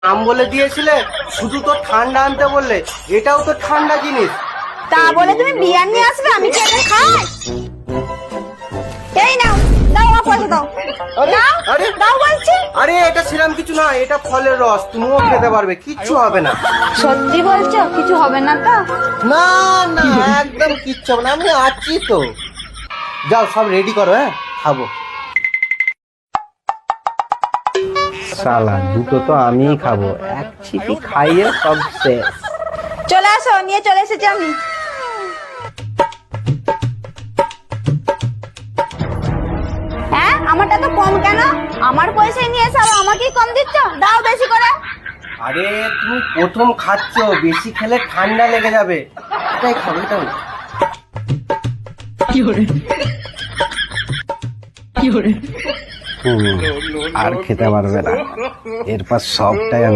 নাম বলে দিয়েছিলে, শুধু তো ঠান্ডা আনতে বললে, এটাও তো ঠান্ডা জিনিস। তা বলে তুমি বিয়ার নিয়ে আসবে, আমি কি এটা খাই? এই নাও, দাও আমার পয়সা দাও। দাও, আরে দাও বলছি। আরে এটা সেরকম কিছু না, এটা ফলের রস, তুমিও খেতে পারবে, কিচ্ছু হবে না। সত্যি বলছো? কিছু হবে না তো? না না, একদম কিচ্ছু হবে না, আমি আছি তো। যাও সব রেডি করো, হ্যাঁ খাবো। শালা দুটো তো আমিই খাবো, এক ছিপি খাইয়ে সব শেষ। চলে আসো, নিয়ে চলে এসেছি আমি। হ্যাঁ, আমারটা তো কম কেন? আমার পয়সায় নিয়ে এসে আবার আমাকেই কম দিচ্ছ? দাও বেশি করে। আরে তুমি প্রথম খাচ্ছ, বেশি খেলে ঠান্ডা লেগে যাবে। এটাই খাবো, এটাই। আর খেতে পারবে না, এরপর সবটাই আমি